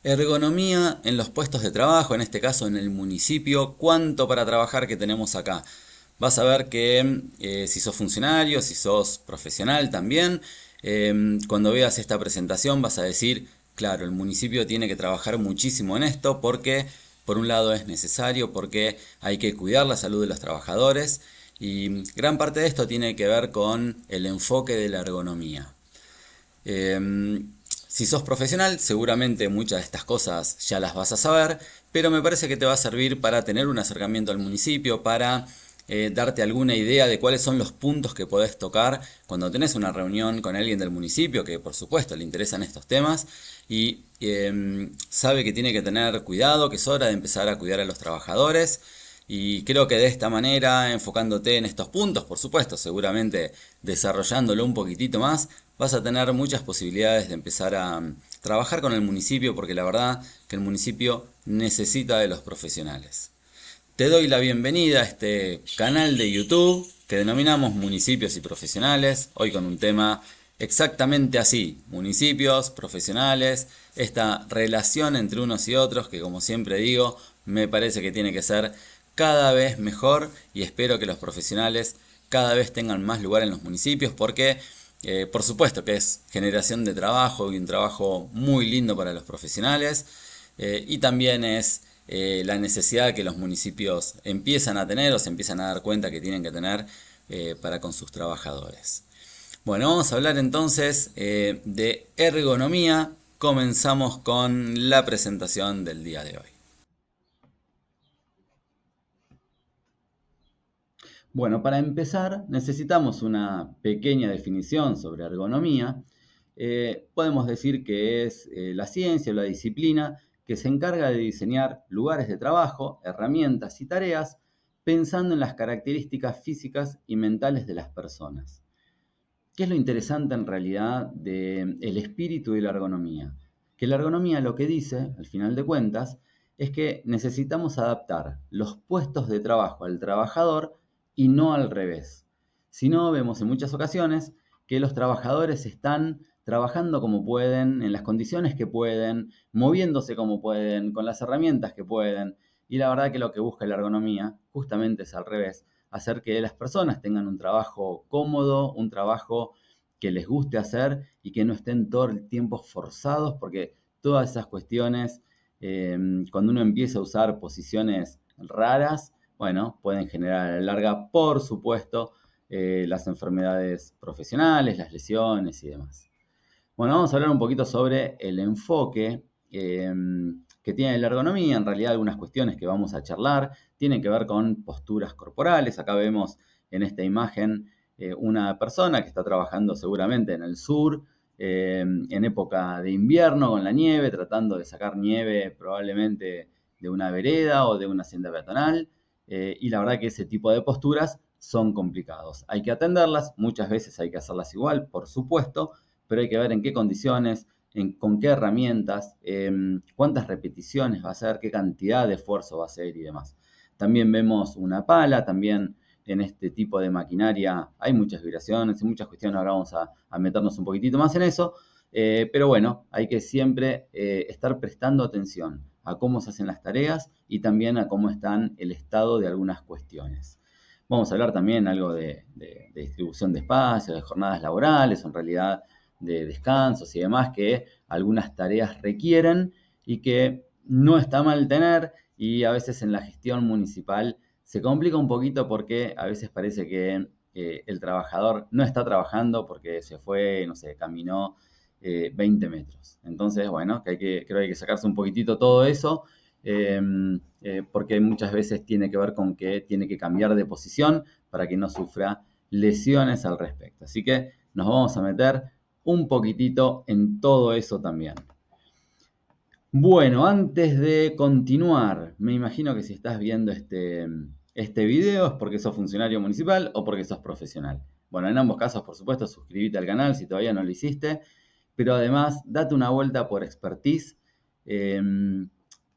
Ergonomía en los puestos de trabajo, en este caso en el municipio, cuánto para trabajar que tenemos acá. Vas a ver que si sos funcionario, si sos profesional también, cuando veas esta presentación vas a decir, claro, el municipio tiene que trabajar muchísimo en esto porque por un lado es necesario, porque hay que cuidar la salud de los trabajadores y gran parte de esto tiene que ver con el enfoque de la ergonomía. Si sos profesional, seguramente muchas de estas cosas ya las vas a saber, pero me parece que te va a servir para tener un acercamiento al municipio, para darte alguna idea de cuáles son los puntos que podés tocar cuando tenés una reunión con alguien del municipio que por supuesto le interesan estos temas y sabe que tiene que tener cuidado, que es hora de empezar a cuidar a los trabajadores. Y creo que de esta manera, enfocándote en estos puntos, por supuesto, seguramente desarrollándolo un poquitito más, vas a tener muchas posibilidades de empezar a trabajar con el municipio, porque la verdad que el municipio necesita de los profesionales. Te doy la bienvenida a este canal de YouTube que denominamos Municipios y Profesionales, hoy con un tema exactamente así, municipios, profesionales, esta relación entre unos y otros que como siempre digo, me parece que tiene que ser cada vez mejor y espero que los profesionales cada vez tengan más lugar en los municipios porque por supuesto que es generación de trabajo y un trabajo muy lindo para los profesionales y también es la necesidad que los municipios empiezan a tener o se empiezan a dar cuenta que tienen que tener para con sus trabajadores. Bueno, vamos a hablar entonces de ergonomía. Comenzamos con la presentación del día de hoy. Bueno, para empezar necesitamos una pequeña definición sobre ergonomía. Podemos decir que es la ciencia o la disciplina que se encarga de diseñar lugares de trabajo, herramientas y tareas pensando en las características físicas y mentales de las personas. ¿Qué es lo interesante en realidad del espíritu de la ergonomía? Que la ergonomía lo que dice, al final de cuentas, es que necesitamos adaptar los puestos de trabajo al trabajador y no al revés. Si no, vemos en muchas ocasiones que los trabajadores están trabajando como pueden, en las condiciones que pueden, moviéndose como pueden, con las herramientas que pueden. Y la verdad que lo que busca la ergonomía justamente es al revés, hacer que las personas tengan un trabajo cómodo, un trabajo que les guste hacer y que no estén todo el tiempo forzados, porque todas esas cuestiones, cuando uno empieza a usar posiciones raras, bueno, pueden generar a la larga, por supuesto, las enfermedades profesionales, las lesiones y demás. Bueno, vamos a hablar un poquito sobre el enfoque que tiene la ergonomía. En realidad, algunas cuestiones que vamos a charlar tienen que ver con posturas corporales. Acá vemos en esta imagen una persona que está trabajando seguramente en el sur, en época de invierno con la nieve, tratando de sacar nieve probablemente de una vereda o de una senda peatonal. Y la verdad que ese tipo de posturas son complicados. Hay que atenderlas, muchas veces hay que hacerlas igual, por supuesto, pero hay que ver en qué condiciones, con qué herramientas, cuántas repeticiones va a hacer, qué cantidad de esfuerzo va a hacer y demás. También vemos una pala, también en este tipo de maquinaria hay muchas vibraciones y muchas cuestiones, ahora vamos a meternos un poquitito más en eso, pero bueno, hay que siempre estar prestando atención a cómo se hacen las tareas y también a cómo están el estado de algunas cuestiones. Vamos a hablar también algo de distribución de espacios, de jornadas laborales, en realidad de descansos y demás que algunas tareas requieren y que no está mal tener y a veces en la gestión municipal se complica un poquito porque a veces parece que el trabajador no está trabajando porque se fue, no sé, caminó 20 metros. Entonces, bueno, creo que hay que sacarse un poquitito todo eso eh, porque muchas veces tiene que ver con que tiene que cambiar de posición para que no sufra lesiones al respecto. Así que nos vamos a meter un poquitito en todo eso también. Bueno, antes de continuar, me imagino que si estás viendo este video es porque sos funcionario municipal o porque sos profesional. Bueno, en ambos casos, por supuesto, suscríbete al canal si todavía no lo hiciste, pero además date una vuelta por expertise. En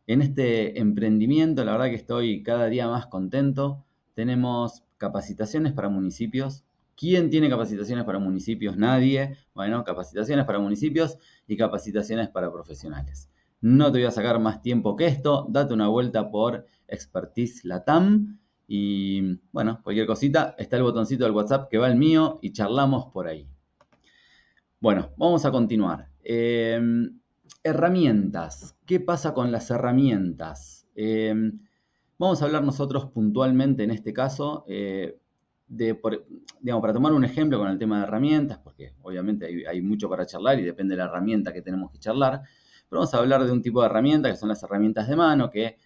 este emprendimiento, la verdad que estoy cada día más contento. Tenemos capacitaciones para municipios. ¿Quién tiene capacitaciones para municipios? Nadie. Bueno, capacitaciones para municipios y capacitaciones para profesionales. no te voy a sacar más tiempo que esto, date una vuelta por Expertise Latam y bueno, cualquier cosita, está el botoncito del WhatsApp que va el mío y charlamos por ahí. Bueno, vamos a continuar. Herramientas. ¿Qué pasa con las herramientas? Vamos a hablar nosotros puntualmente en este caso, digamos, para tomar un ejemplo con el tema de herramientas, porque obviamente hay mucho para charlar y depende de la herramienta que tenemos que charlar, pero vamos a hablar de un tipo de herramienta que son las herramientas de mano, que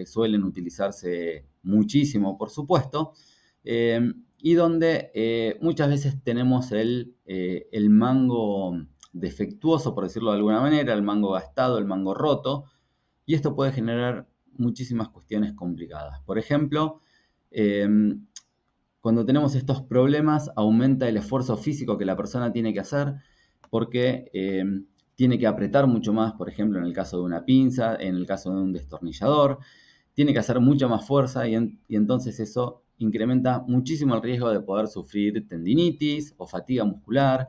suelen utilizarse muchísimo, por supuesto, y donde muchas veces tenemos el mango defectuoso, por decirlo de alguna manera, el mango gastado, el mango roto, y esto puede generar muchísimas cuestiones complicadas. Por ejemplo, cuando tenemos estos problemas, aumenta el esfuerzo físico que la persona tiene que hacer porque tiene que apretar mucho más, por ejemplo, en el caso de una pinza, en el caso de un destornillador, tiene que hacer mucha más fuerza y entonces eso incrementa muchísimo el riesgo de poder sufrir tendinitis o fatiga muscular.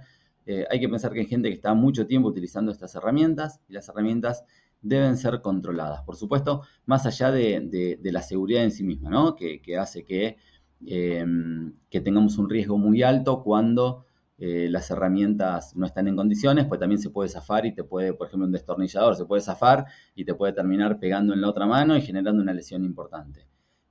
Hay que pensar que hay gente que está mucho tiempo utilizando estas herramientas y las herramientas deben ser controladas. Por supuesto, más allá de la seguridad en sí misma, ¿no? Que hace que tengamos un riesgo muy alto cuando las herramientas no están en condiciones, pues también se puede zafar y te puede, por ejemplo, un destornillador se puede zafar y te puede terminar pegando en la otra mano y generando una lesión importante.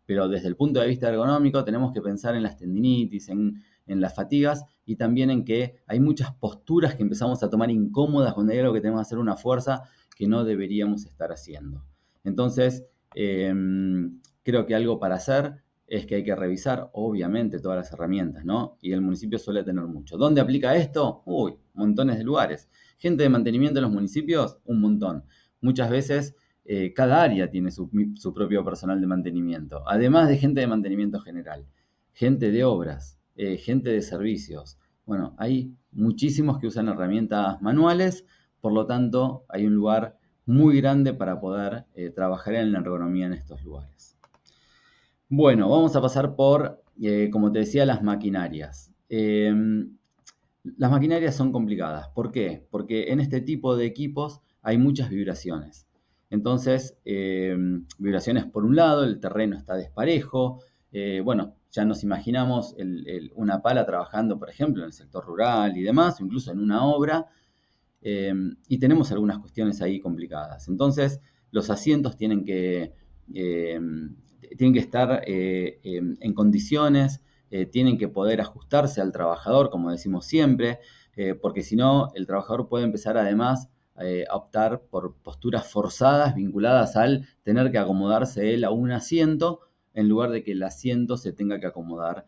Pero desde el punto de vista ergonómico tenemos que pensar en las tendinitis, en las fatigas y también en que hay muchas posturas que empezamos a tomar incómodas cuando hay algo que tenemos que hacer una fuerza que no deberíamos estar haciendo. Entonces, creo que algo para hacer es que hay que revisar, obviamente, todas las herramientas, ¿no? Y el municipio suele tener mucho. ¿Dónde aplica esto? Uy, montones de lugares. Gente de mantenimiento en los municipios, un montón. Muchas veces cada área tiene su propio personal de mantenimiento, además de gente de mantenimiento general, gente de obras, gente de servicios. Bueno, hay muchísimos que usan herramientas manuales, por lo tanto, hay un lugar muy grande para poder trabajar en la ergonomía en estos lugares. Bueno, vamos a pasar por, como te decía, las maquinarias. Las maquinarias son complicadas. ¿Por qué? Porque en este tipo de equipos hay muchas vibraciones. Entonces, vibraciones por un lado, el terreno está desparejo. Bueno, ya nos imaginamos una pala trabajando, por ejemplo, en el sector rural y demás, o incluso en una obra. Y tenemos algunas cuestiones ahí complicadas. Entonces, los asientos tienen que estar en condiciones, tienen que poder ajustarse al trabajador, como decimos siempre, porque si no, el trabajador puede empezar además a optar por posturas forzadas vinculadas al tener que acomodarse él a un asiento, en lugar de que el asiento se tenga que acomodar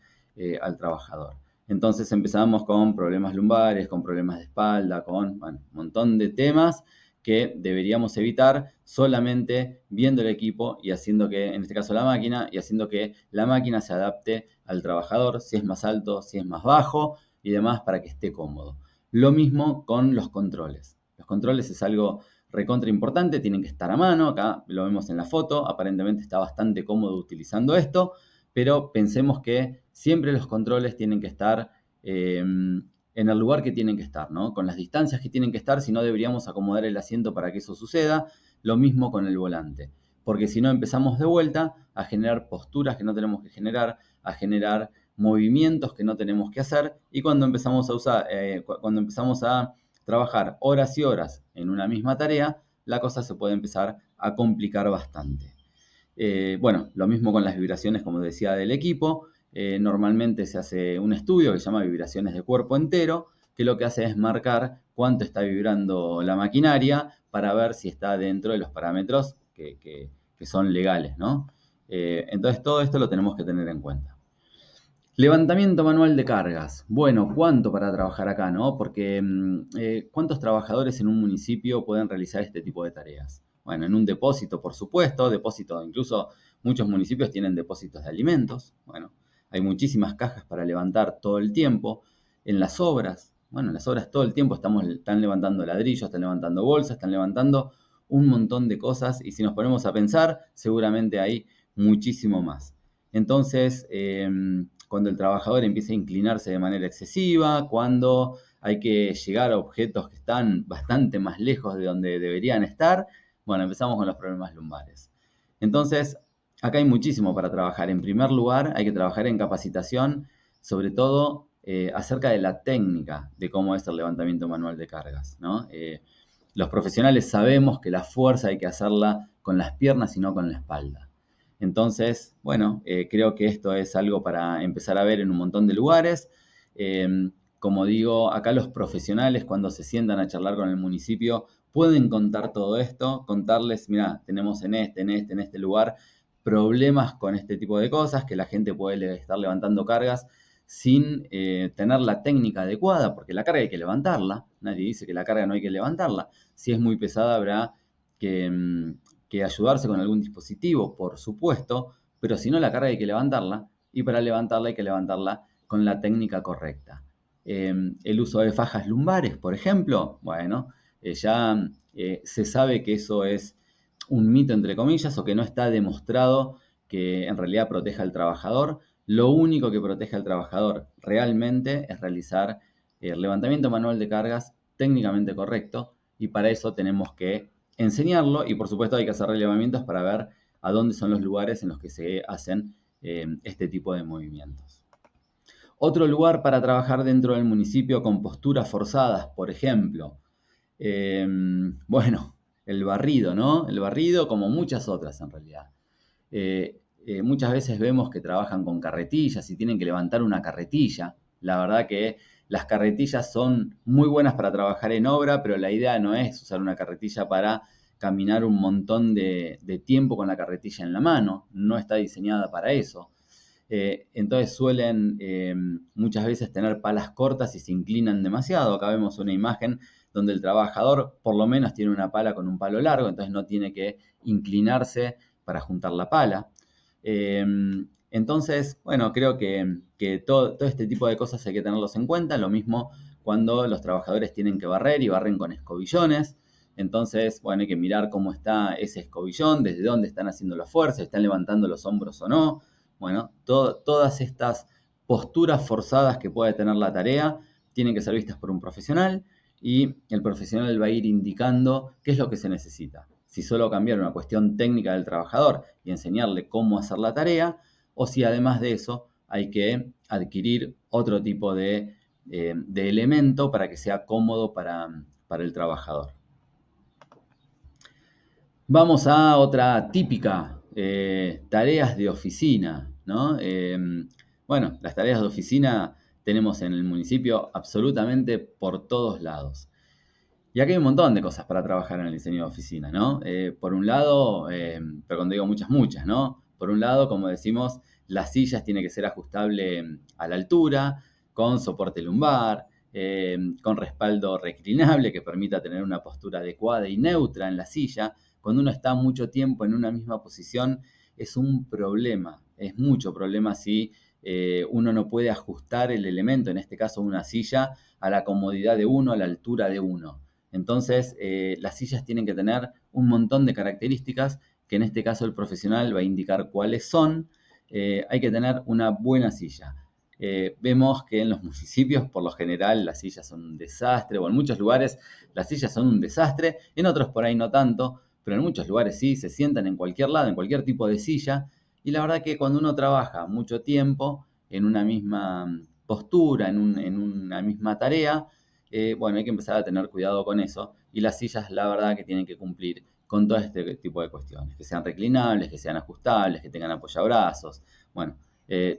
al trabajador. Entonces empezamos con problemas lumbares, con problemas de espalda, con un montón de temas que deberíamos evitar solamente viendo el equipo y haciendo que, en este caso la máquina, y haciendo que la máquina se adapte al trabajador, si es más alto, si es más bajo y demás para que esté cómodo. Lo mismo con los controles. Los controles es algo recontra importante, tienen que estar a mano, acá lo vemos en la foto, aparentemente está bastante cómodo utilizando esto, pero pensemos que siempre los controles tienen que estar en el lugar que tienen que estar, ¿no? Con las distancias que tienen que estar, si no deberíamos acomodar el asiento para que eso suceda. Lo mismo con el volante, porque si no empezamos de vuelta a generar posturas que no tenemos que generar, a generar movimientos que no tenemos que hacer, y cuando empezamos a usar, cuando empezamos a trabajar horas y horas en una misma tarea, la cosa se puede empezar a complicar bastante. Bueno, lo mismo con las vibraciones, como decía, del equipo. Normalmente se hace un estudio que se llama vibraciones de cuerpo entero, que lo que hace es marcar cuánto está vibrando la maquinaria para ver si está dentro de los parámetros que son legales, ¿no? Entonces todo esto lo tenemos que tener en cuenta. Levantamiento manual de cargas. Bueno, ¿cuánto para trabajar acá, no? Porque ¿cuántos trabajadores en un municipio pueden realizar este tipo de tareas? Bueno, en un depósito, por supuesto, depósito, incluso muchos municipios tienen depósitos de alimentos. Bueno, hay muchísimas cajas para levantar todo el tiempo. En las obras, bueno, en las obras todo el tiempo están levantando ladrillos, están levantando bolsas, están levantando un montón de cosas y si nos ponemos a pensar, seguramente hay muchísimo más. Entonces, cuando el trabajador empieza a inclinarse de manera excesiva, cuando hay que llegar a objetos que están bastante más lejos de donde deberían estar, Bueno, empezamos con los problemas lumbares. Entonces, acá hay muchísimo para trabajar. En primer lugar, hay que trabajar en capacitación, sobre todo acerca de la técnica de cómo es el levantamiento manual de cargas, ¿no? Los profesionales sabemos que la fuerza hay que hacerla con las piernas y no con la espalda. Entonces, bueno, creo que esto es algo para empezar a ver en un montón de lugares. Eh, Como digo, acá los profesionales cuando se sientan a charlar con el municipio pueden contar todo esto, contarles, mira, tenemos en este lugar problemas con este tipo de cosas, que la gente puede estar levantando cargas sin tener la técnica adecuada, porque la carga hay que levantarla, nadie dice que la carga no hay que levantarla. Si es muy pesada habrá que, que ayudarse con algún dispositivo, por supuesto, pero si no la carga hay que levantarla, y para levantarla hay que levantarla con la técnica correcta. El uso de fajas lumbares, por ejemplo, bueno, ya se sabe que eso es un mito, entre comillas, o que no está demostrado que en realidad proteja al trabajador. Lo único que protege al trabajador realmente es realizar el levantamiento manual de cargas técnicamente correcto, y para eso tenemos que enseñarlo, y por supuesto hay que hacer relevamientos para ver a dónde son los lugares en los que se hacen este tipo de movimientos. Otro lugar para trabajar dentro del municipio con posturas forzadas, por ejemplo. Eh, bueno, el barrido, ¿no? El barrido como muchas otras en realidad. Muchas veces vemos que trabajan con carretillas y tienen que levantar una carretilla. La verdad que las carretillas son muy buenas para trabajar en obra, pero la idea no es usar una carretilla para caminar un montón de tiempo con la carretilla en la mano. No está diseñada para eso. Entonces suelen muchas veces tener palas cortas y se inclinan demasiado. Acá vemos una imagen donde el trabajador por lo menos tiene una pala con un palo largo, entonces no tiene que inclinarse para juntar la pala. Entonces, bueno, creo que todo este tipo de cosas hay que tenerlos en cuenta. Lo mismo cuando los trabajadores tienen que barrer y barren con escobillones. Entonces, bueno, hay que mirar cómo está ese escobillón, desde dónde están haciendo la fuerza, están levantando los hombros o no. Bueno, todas estas posturas forzadas que puede tener la tarea tienen que ser vistas por un profesional, y el profesional va a ir indicando qué es lo que se necesita. Si solo cambiar una cuestión técnica del trabajador y enseñarle cómo hacer la tarea, o si además de eso hay que adquirir otro tipo de elemento para que sea cómodo para el trabajador. Vamos a otra típica, tareas de oficina, ¿no? Bueno, las tareas de oficina tenemos en el municipio absolutamente por todos lados. Y aquí hay un montón de cosas para trabajar en el diseño de oficina, ¿no? Por un lado, pero cuando digo muchas, ¿no? Por un lado, como decimos, las sillas tienen que ser ajustables a la altura, con soporte lumbar, con respaldo reclinable que permita tener una postura adecuada y neutra en la silla. Cuando uno está mucho tiempo en una misma posición, es un problema, es mucho problema si uno no puede ajustar el elemento, en este caso una silla, a la comodidad de uno, a la altura de uno. Entonces, las sillas tienen que tener un montón de características que en este caso el profesional va a indicar cuáles son. Hay que tener una buena silla. Vemos que en los municipios, por lo general, las sillas son un desastre, o en muchos lugares las sillas son un desastre, en otros por ahí no tanto, pero en muchos lugares sí, se sientan en cualquier lado, en cualquier tipo de silla, y la verdad que cuando uno trabaja mucho tiempo en una misma postura, en una misma tarea, bueno, hay que empezar a tener cuidado con eso, y las sillas, la verdad, que tienen que cumplir con todo este tipo de cuestiones, que sean reclinables, que sean ajustables, que tengan apoyabrazos, bueno,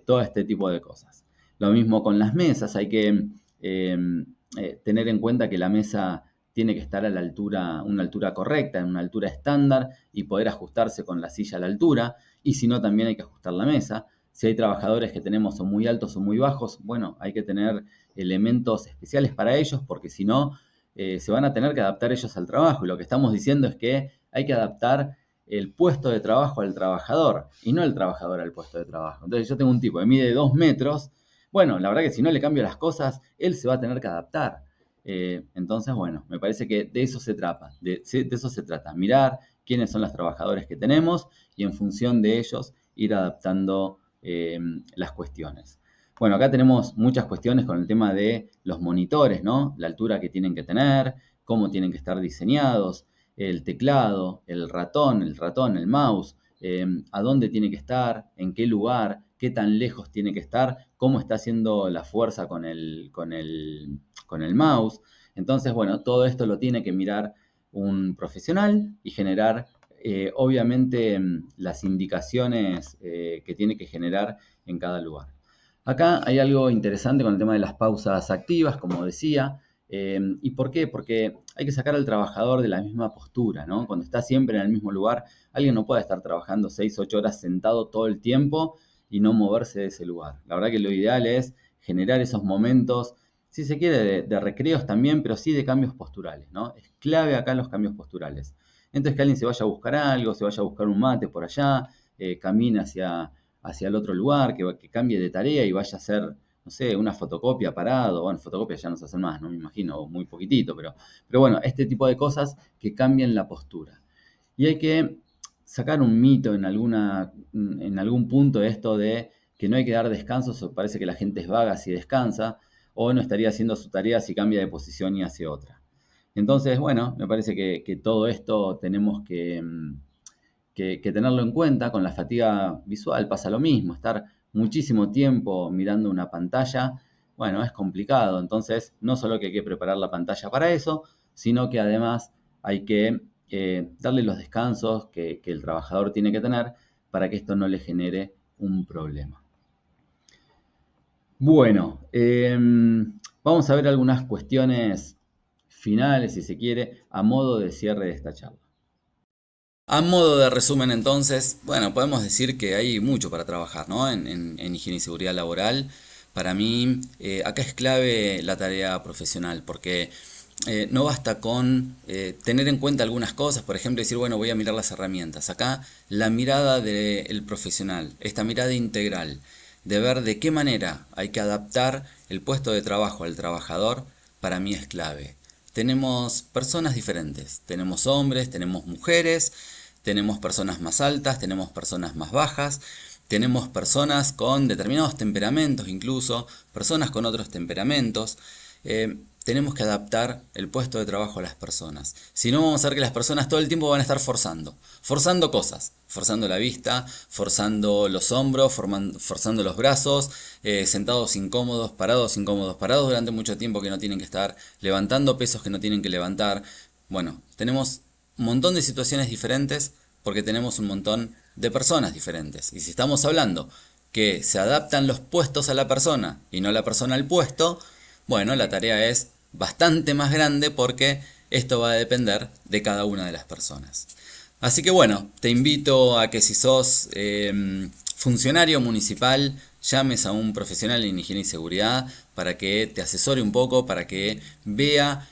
todo este tipo de cosas. Lo mismo con las mesas, hay que tener en cuenta que la mesa tiene que estar a la altura, una altura correcta, en una altura estándar, y poder ajustarse con la silla a la altura, y si no, también hay que ajustar la mesa. Si hay trabajadores que tenemos o muy altos o muy bajos, bueno, hay que tener elementos especiales para ellos, porque si no, se van a tener que adaptar ellos al trabajo. Y lo que estamos diciendo es que hay que adaptar el puesto de trabajo al trabajador y no el trabajador al puesto de trabajo. Entonces yo tengo un tipo que mide 2 metros, bueno, la verdad que si no le cambio las cosas, él se va a tener que adaptar. Entonces, bueno, me parece que de eso se trata, de eso se trata, mirar quiénes son los trabajadores que tenemos y en función de ellos ir adaptando las cuestiones. Bueno, acá tenemos muchas cuestiones con el tema de los monitores, ¿no? La altura que tienen que tener, cómo tienen que estar diseñados. el teclado, el ratón, el mouse, a dónde tiene que estar, en qué lugar, qué tan lejos tiene que estar, cómo está haciendo la fuerza con el mouse. Entonces, bueno, todo esto lo tiene que mirar un profesional y generar, obviamente, las indicaciones que tiene que generar en cada lugar. Acá hay algo interesante con el tema de las pausas activas, como decía. ¿Y por qué? Porque hay que sacar al trabajador de la misma postura, ¿no? Cuando está siempre en el mismo lugar, alguien no puede estar trabajando 6, 8 horas sentado todo el tiempo y no moverse de ese lugar. La verdad que lo ideal es generar esos momentos, si se quiere, de recreos también, pero sí de cambios posturales, ¿no? Es clave acá los cambios posturales. Entonces que alguien se vaya a buscar algo, se vaya a buscar un mate por allá, camine hacia el otro lugar, que cambie de tarea y vaya a hacer, no sé, una fotocopia parado. Bueno, fotocopias ya no se hacen más, no me imagino, muy poquitito, pero bueno, este tipo de cosas que cambian la postura. Y hay que sacar un mito en algún punto de esto de que no hay que dar descansos, o parece que la gente es vaga si descansa, o no estaría haciendo su tarea si cambia de posición y hace otra. Entonces, bueno, me parece que todo esto tenemos que tenerlo en cuenta. Con la fatiga visual pasa lo mismo, estar muchísimo tiempo mirando una pantalla, bueno, es complicado. Entonces, no solo que hay que preparar la pantalla para eso, sino que además hay que darle los descansos que el trabajador tiene que tener para que esto no le genere un problema. Bueno, vamos a ver algunas cuestiones finales, si se quiere, a modo de cierre de esta charla. A modo de resumen entonces, bueno, podemos decir que hay mucho para trabajar, ¿no? En higiene y seguridad laboral. Para mí, acá es clave la tarea profesional, porque no basta con tener en cuenta algunas cosas, por ejemplo, decir, bueno, voy a mirar las herramientas. Acá la mirada del profesional, esta mirada integral, de ver de qué manera hay que adaptar el puesto de trabajo al trabajador, para mí es clave. Tenemos personas diferentes, tenemos hombres, tenemos mujeres, tenemos personas más altas, tenemos personas más bajas, tenemos personas con determinados temperamentos, incluso personas con otros temperamentos. Tenemos que adaptar el puesto de trabajo a las personas. Si no, vamos a ver que las personas todo el tiempo van a estar forzando cosas, forzando la vista, forzando los hombros, forzando los brazos, sentados incómodos, parados durante mucho tiempo que no tienen que estar, levantando pesos que no tienen que levantar. Bueno, tenemos un montón de situaciones diferentes porque tenemos un montón de personas diferentes. Y si estamos hablando que se adaptan los puestos a la persona y no la persona al puesto, bueno, la tarea es bastante más grande porque esto va a depender de cada una de las personas. Así que bueno, te invito a que si sos funcionario municipal, llames a un profesional en higiene y seguridad para que te asesore un poco, para que vea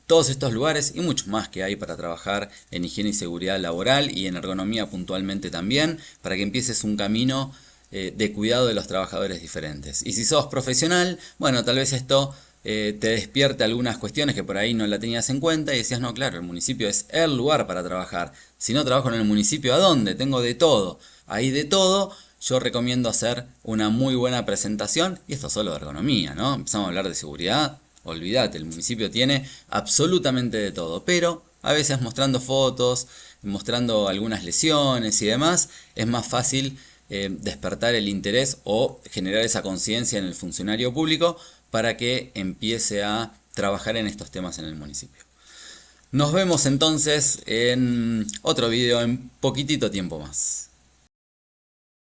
todos estos lugares y muchos más que hay para trabajar en higiene y seguridad laboral y en ergonomía puntualmente también, para que empieces un camino de cuidado de los trabajadores diferentes. Y si sos profesional, bueno, tal vez esto te despierte algunas cuestiones que por ahí no la tenías en cuenta y decías, no, claro, el municipio es el lugar para trabajar. Si no trabajo en el municipio, ¿a dónde? Tengo de todo. Ahí de todo, yo recomiendo hacer una muy buena presentación, y esto solo de ergonomía, ¿no? Empezamos a hablar de seguridad, olvídate, el municipio tiene absolutamente de todo, pero a veces mostrando fotos, mostrando algunas lesiones y demás, es más fácil despertar el interés o generar esa conciencia en el funcionario público para que empiece a trabajar en estos temas en el municipio. Nos vemos entonces en otro video en poquitito tiempo más.